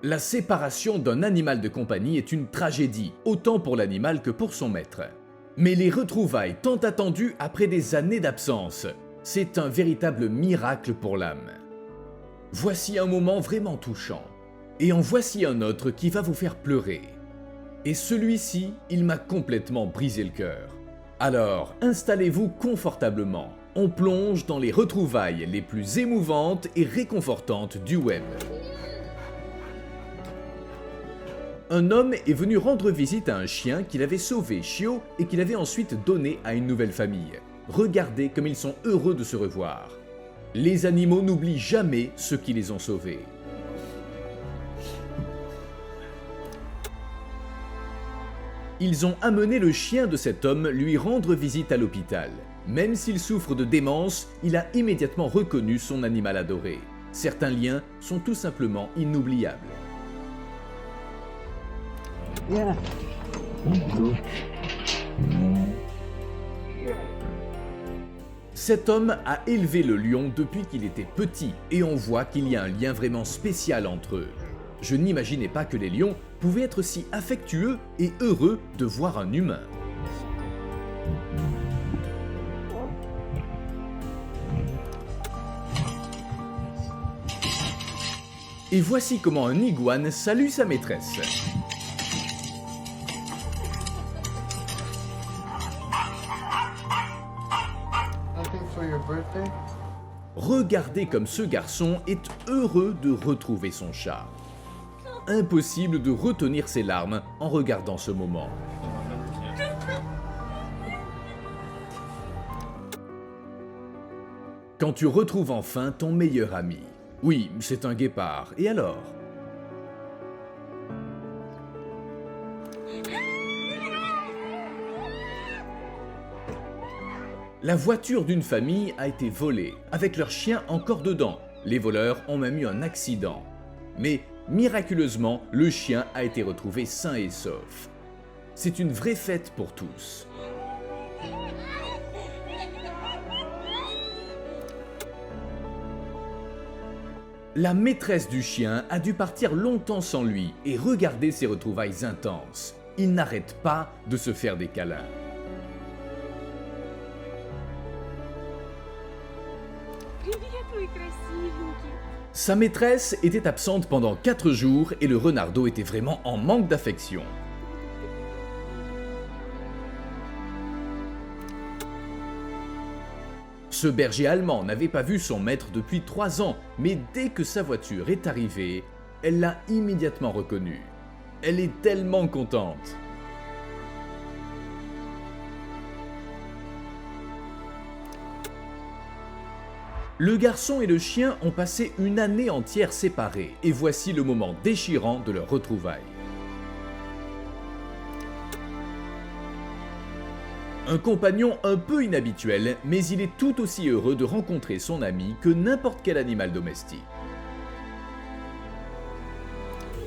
La séparation d'un animal de compagnie est une tragédie, autant pour l'animal que pour son maître. Mais les retrouvailles tant attendues après des années d'absence, c'est un véritable miracle pour l'âme. Voici un moment vraiment touchant. Et en voici un autre qui va vous faire pleurer. Et celui-ci, il m'a complètement brisé le cœur. Alors, installez-vous confortablement. On plonge dans les retrouvailles les plus émouvantes et réconfortantes du web. Un homme est venu rendre visite à un chien qu'il avait sauvé, Chio, et qu'il avait ensuite donné à une nouvelle famille. Regardez comme ils sont heureux de se revoir. Les animaux n'oublient jamais ceux qui les ont sauvés. Ils ont amené le chien de cet homme lui rendre visite à l'hôpital. Même s'il souffre de démence, il a immédiatement reconnu son animal adoré. Certains liens sont tout simplement inoubliables. Yeah. Cet homme a élevé le lion depuis qu'il était petit et on voit qu'il y a un lien vraiment spécial entre eux. Je n'imaginais pas que les lions pouvaient être si affectueux et heureux de voir un humain. Et voici comment un iguane salue sa maîtresse. Nothing for your birthday? Regardez comme ce garçon est heureux de retrouver son chat. Impossible de retenir ses larmes en regardant ce moment. Quand tu retrouves enfin ton meilleur ami. Oui, c'est un guépard, et alors ? La voiture d'une famille a été volée, avec leur chien encore dedans. Les voleurs ont même eu un accident. Mais miraculeusement, le chien a été retrouvé sain et sauf. C'est une vraie fête pour tous. La maîtresse du chien a dû partir longtemps sans lui et regarder ses retrouvailles intenses. Il n'arrête pas de se faire des câlins. Привет, мой красивенький. Sa maîtresse était absente pendant 4 jours et le renardeau était vraiment en manque d'affection. Ce berger allemand n'avait pas vu son maître depuis 3 ans, mais dès que sa voiture est arrivée, elle l'a immédiatement reconnu. Elle est tellement contente. Le garçon et le chien ont passé une année entière séparés, et voici le moment déchirant de leur retrouvaille. Un compagnon un peu inhabituel, mais il est tout aussi heureux de rencontrer son ami que n'importe quel animal domestique.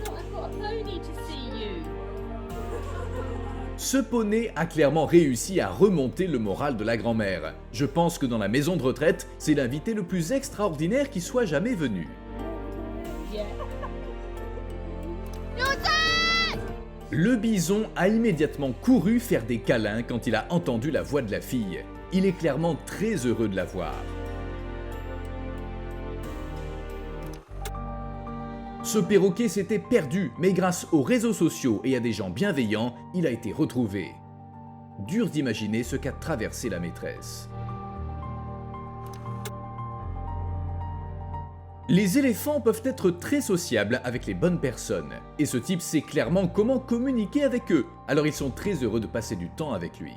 I've got a pony to see you. Ce poney a clairement réussi à remonter le moral de la grand-mère. Je pense que dans la maison de retraite, c'est l'invité le plus extraordinaire qui soit jamais venu. Yeah. Le bison a immédiatement couru faire des câlins quand il a entendu la voix de la fille. Il est clairement très heureux de la voir. Ce perroquet s'était perdu, mais grâce aux réseaux sociaux et à des gens bienveillants, il a été retrouvé. Dur d'imaginer ce qu'a traversé la maîtresse. Les éléphants peuvent être très sociables avec les bonnes personnes, et ce type sait clairement comment communiquer avec eux, alors ils sont très heureux de passer du temps avec lui.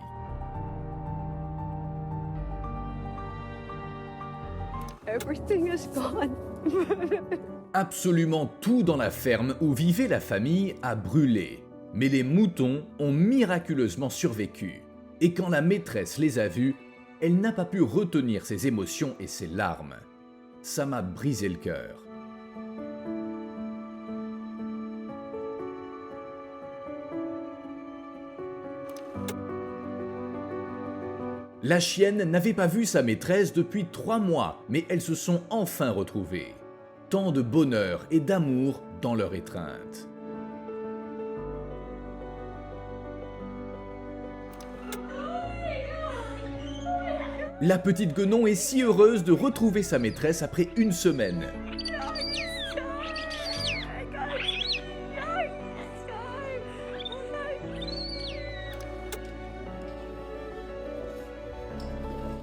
Everything is gone. Absolument tout dans la ferme où vivait la famille a brûlé, mais les moutons ont miraculeusement survécu, et quand la maîtresse les a vus, elle n'a pas pu retenir ses émotions et ses larmes. Ça m'a brisé le cœur. La chienne n'avait pas vu sa maîtresse depuis 3 mois, mais elles se sont enfin retrouvées. Tant de bonheur et d'amour dans leur étreinte. La petite Guenon est si heureuse de retrouver sa maîtresse après une semaine.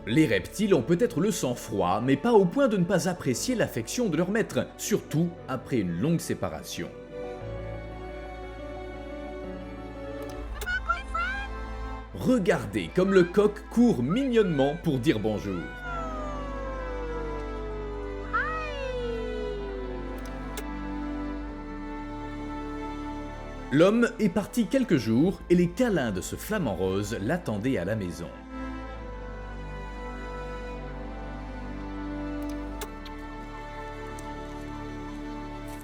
Les reptiles ont peut-être le sang froid, mais pas au point de ne pas apprécier l'affection de leur maître, surtout après une longue séparation. Regardez comme le coq court mignonnement pour dire bonjour. L'homme est parti quelques jours et les câlins de ce flamant rose l'attendaient à la maison.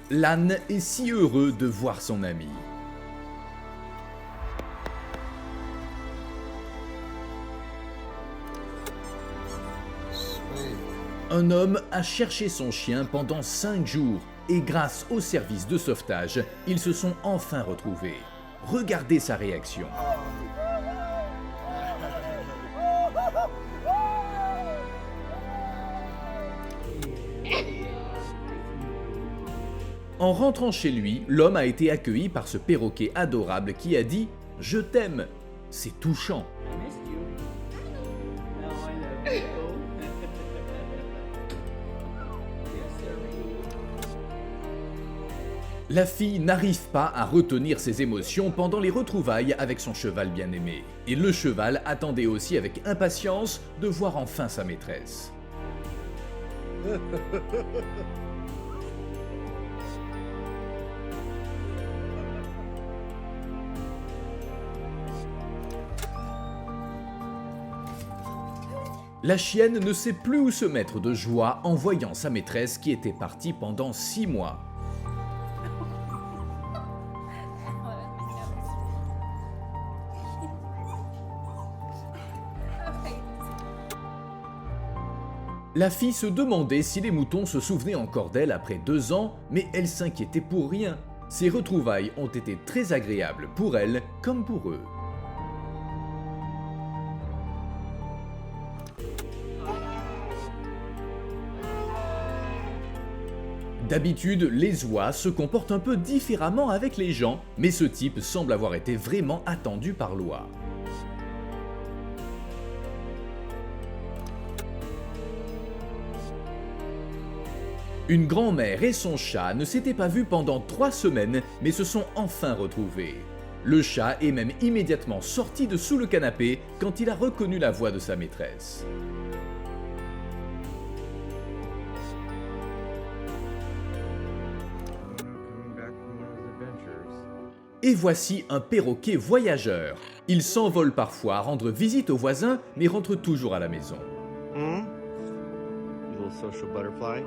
L'âne est si heureux de voir son ami. Un homme a cherché son chien pendant 5 jours et grâce au service de sauvetage, ils se sont enfin retrouvés. Regardez sa réaction. En rentrant chez lui, l'homme a été accueilli par ce perroquet adorable qui a dit « Je t'aime ». C'est touchant. La fille n'arrive pas à retenir ses émotions pendant les retrouvailles avec son cheval bien-aimé. Et le cheval attendait aussi avec impatience de voir enfin sa maîtresse. La chienne ne sait plus où se mettre de joie en voyant sa maîtresse qui était partie pendant 6 mois. La fille se demandait si les moutons se souvenaient encore d'elle après 2 ans, mais elle s'inquiétait pour rien. Ces retrouvailles ont été très agréables pour elle comme pour eux. D'habitude, les oies se comportent un peu différemment avec les gens, mais ce type semble avoir été vraiment attendu par l'oie. Une grand-mère et son chat ne s'étaient pas vus pendant 3 semaines, mais se sont enfin retrouvés. Le chat est même immédiatement sorti de sous le canapé quand il a reconnu la voix de sa maîtresse. Et voici un perroquet voyageur. Il s'envole parfois rendre visite aux voisins, mais rentre toujours à la maison. Little social butterfly.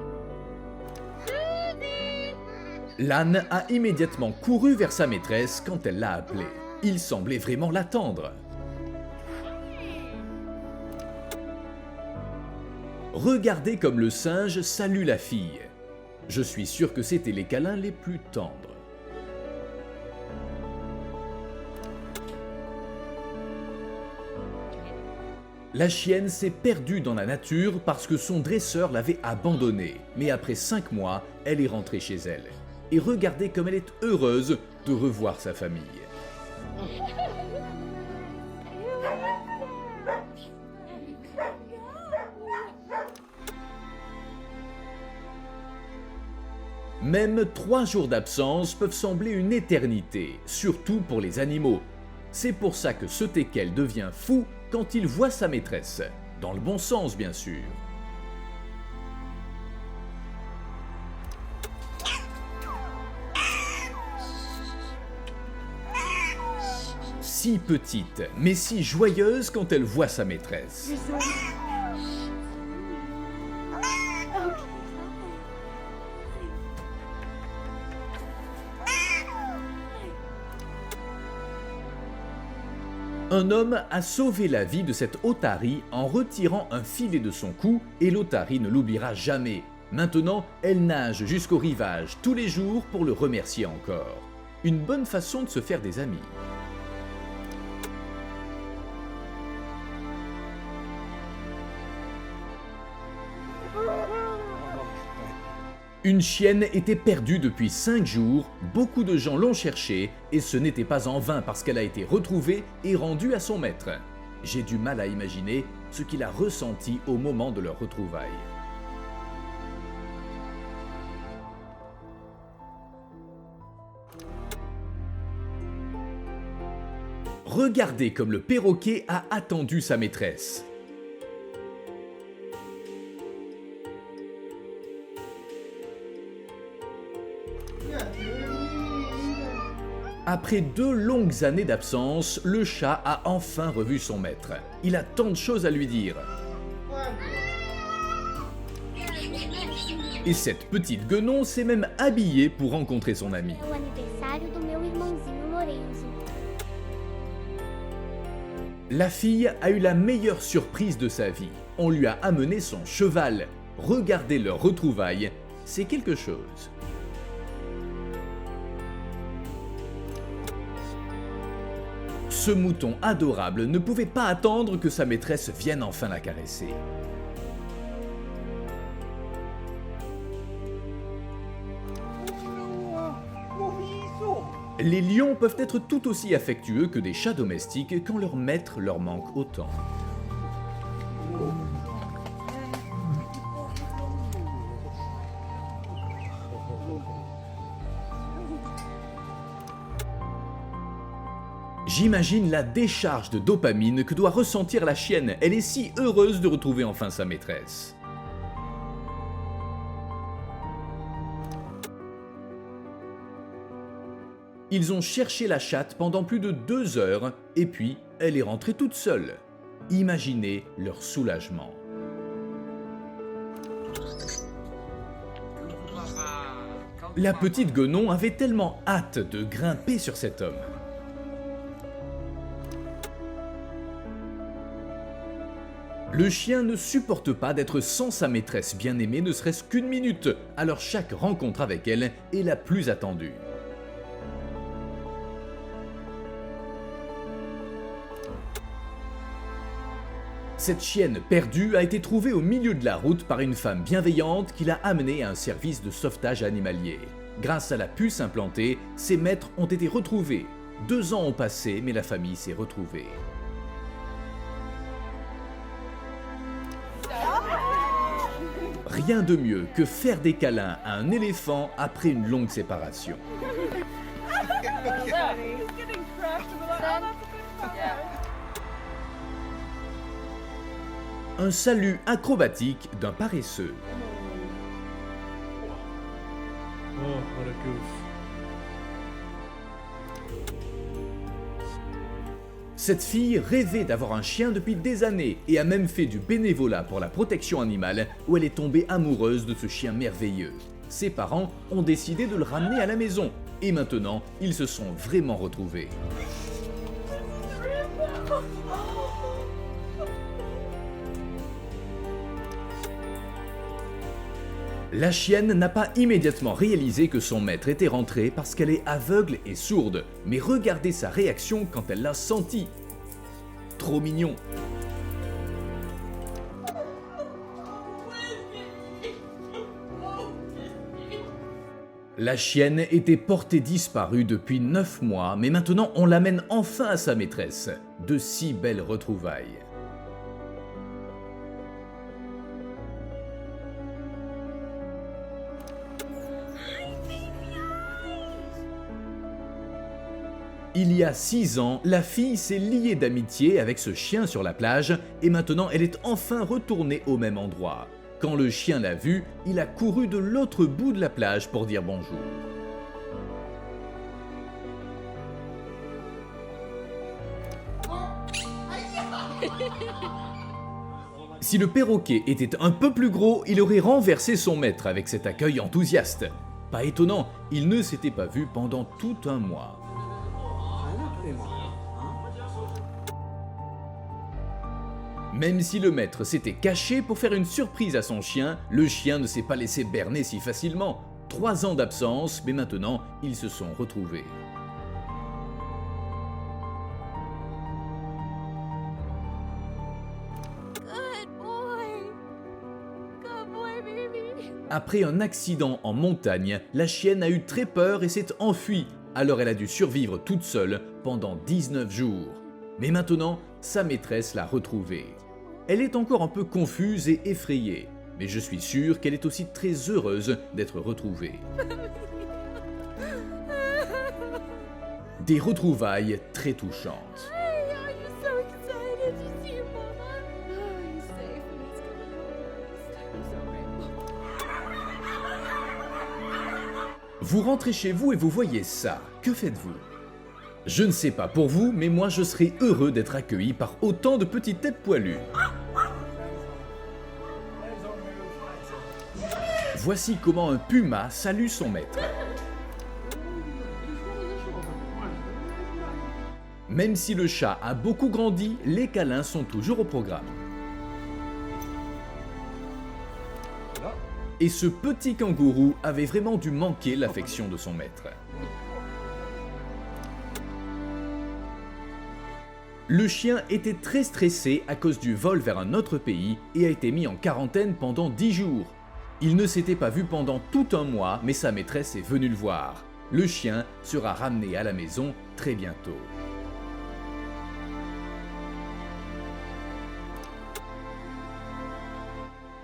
L'âne a immédiatement couru vers sa maîtresse quand elle l'a appelé. Il semblait vraiment l'attendre. Regardez comme le singe salue la fille. Je suis sûr que c'était les câlins les plus tendres. La chienne s'est perdue dans la nature parce que son dresseur l'avait abandonnée. Mais après 5 mois, elle est rentrée chez elle. Et regardez comme elle est heureuse de revoir sa famille. Même 3 jours d'absence peuvent sembler une éternité, surtout pour les animaux. C'est pour ça que ce teckel devient fou quand il voit sa maîtresse. Dans le bon sens, bien sûr. Si petite, mais si joyeuse quand elle voit sa maîtresse. Un homme a sauvé la vie de cet otari en retirant un filet de son cou et l'otari ne l'oubliera jamais. Maintenant, elle nage jusqu'au rivage tous les jours pour le remercier encore. Une bonne façon de se faire des amis. Une chienne était perdue depuis 5 jours, beaucoup de gens l'ont cherchée et ce n'était pas en vain parce qu'elle a été retrouvée et rendue à son maître. J'ai du mal à imaginer ce qu'il a ressenti au moment de leur retrouvaille. Regardez comme le perroquet a attendu sa maîtresse. Après 2 longues années d'absence, le chat a enfin revu son maître. Il a tant de choses à lui dire. Et cette petite guenon s'est même habillée pour rencontrer son ami. É o aniversário do meu irmãozinho Lorenzo. La fille a eu la meilleure surprise de sa vie. On lui a amené son cheval. Regardez leur retrouvaille, c'est quelque chose. Ce mouton adorable ne pouvait pas attendre que sa maîtresse vienne enfin la caresser. Les lions peuvent être tout aussi affectueux que des chats domestiques quand leur maître leur manque autant. J'imagine la décharge de dopamine que doit ressentir la chienne. Elle est si heureuse de retrouver enfin sa maîtresse. Ils ont cherché la chatte pendant plus de 2 heures et puis elle est rentrée toute seule. Imaginez leur soulagement. La petite guenon avait tellement hâte de grimper sur cet homme. Le chien ne supporte pas d'être sans sa maîtresse bien-aimée ne serait-ce qu'une minute, alors chaque rencontre avec elle est la plus attendue. Cette chienne perdue a été trouvée au milieu de la route par une femme bienveillante qui l'a amenée à un service de sauvetage animalier. Grâce à la puce implantée, ses maîtres ont été retrouvés. 2 ans ont passé, mais la famille s'est retrouvée. Rien de mieux que faire des câlins à un éléphant après une longue séparation. Un salut acrobatique d'un paresseux. Oh, what a goof. Cette fille rêvait d'avoir un chien depuis des années et a même fait du bénévolat pour la protection animale où elle est tombée amoureuse de ce chien merveilleux. Ses parents ont décidé de le ramener à la maison et maintenant ils se sont vraiment retrouvés. La chienne n'a pas immédiatement réalisé que son maître était rentré parce qu'elle est aveugle et sourde, mais regardez sa réaction quand elle l'a senti. Trop mignon. La chienne était portée disparue depuis 9 mois, mais maintenant on l'amène enfin à sa maîtresse. De si belles retrouvailles. Il y a 6 ans, la fille s'est liée d'amitié avec ce chien sur la plage et maintenant elle est enfin retournée au même endroit. Quand le chien l'a vue, il a couru de l'autre bout de la plage pour dire bonjour. Si le perroquet était un peu plus gros, il aurait renversé son maître avec cet accueil enthousiaste. Pas étonnant, il ne s'était pas vu pendant tout un mois. Même si le maître s'était caché pour faire une surprise à son chien, le chien ne s'est pas laissé berner si facilement. 3 ans d'absence, mais maintenant, ils se sont retrouvés. Good boy. Good boy, baby. Après un accident en montagne, la chienne a eu très peur et s'est enfuie. Alors elle a dû survivre toute seule pendant 19 jours. Mais maintenant, sa maîtresse l'a retrouvée. Elle est encore un peu confuse et effrayée, mais je suis sûr qu'elle est aussi très heureuse d'être retrouvée. Des retrouvailles très touchantes. Hey, are you so excited to see your mama? Oh, he's safe and he's coming home. I'm so grateful. Vous rentrez chez vous et vous voyez ça. Que faites-vous? Je ne sais pas pour vous, mais moi je serais heureux d'être accueilli par autant de petites têtes poilues. Voici comment un puma salue son maître. Même si le chat a beaucoup grandi, les câlins sont toujours au programme. Et ce petit kangourou avait vraiment dû manquer l'affection de son maître. Le chien était très stressé à cause du vol vers un autre pays et a été mis en quarantaine pendant 10 jours. Il ne s'était pas vu pendant tout un mois, mais sa maîtresse est venue le voir. Le chien sera ramené à la maison très bientôt.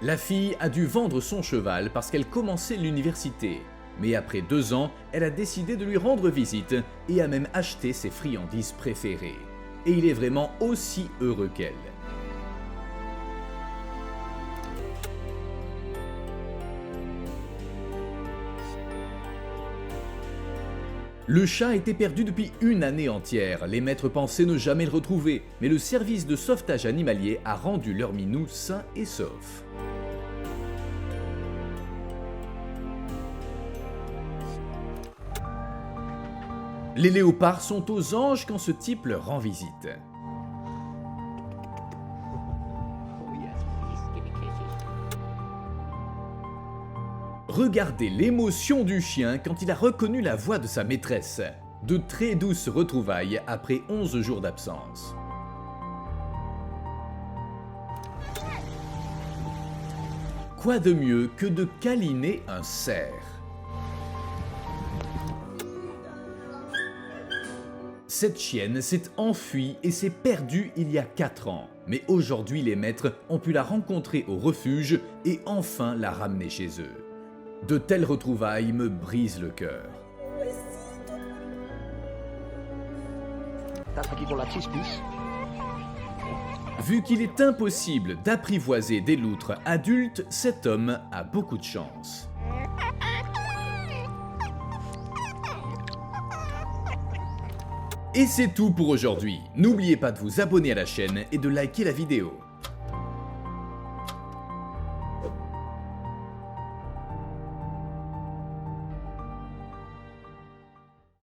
La fille a dû vendre son cheval parce qu'elle commençait l'université. Mais après 2 ans, elle a décidé de lui rendre visite et a même acheté ses friandises préférées. Et il est vraiment aussi heureux qu'elle. Le chat était perdu depuis 1 année entière. Les maîtres pensaient ne jamais le retrouver, mais le service de sauvetage animalier a rendu leur minou sain et sauf. Les léopards sont aux anges quand ce type leur rend visite. Regardez l'émotion du chien quand il a reconnu la voix de sa maîtresse. De très douces retrouvailles après 11 jours d'absence. Quoi de mieux que de câliner un cerf? Cette chienne s'est enfuie et s'est perdue il y a 4 ans. Mais aujourd'hui, les maîtres ont pu la rencontrer au refuge et enfin la ramener chez eux. De telles retrouvailles me brisent le cœur. Vu qu'il est impossible d'apprivoiser des loutres adultes, cet homme a beaucoup de chance. Et c'est tout pour aujourd'hui. N'oubliez pas de vous abonner à la chaîne et de liker la vidéo.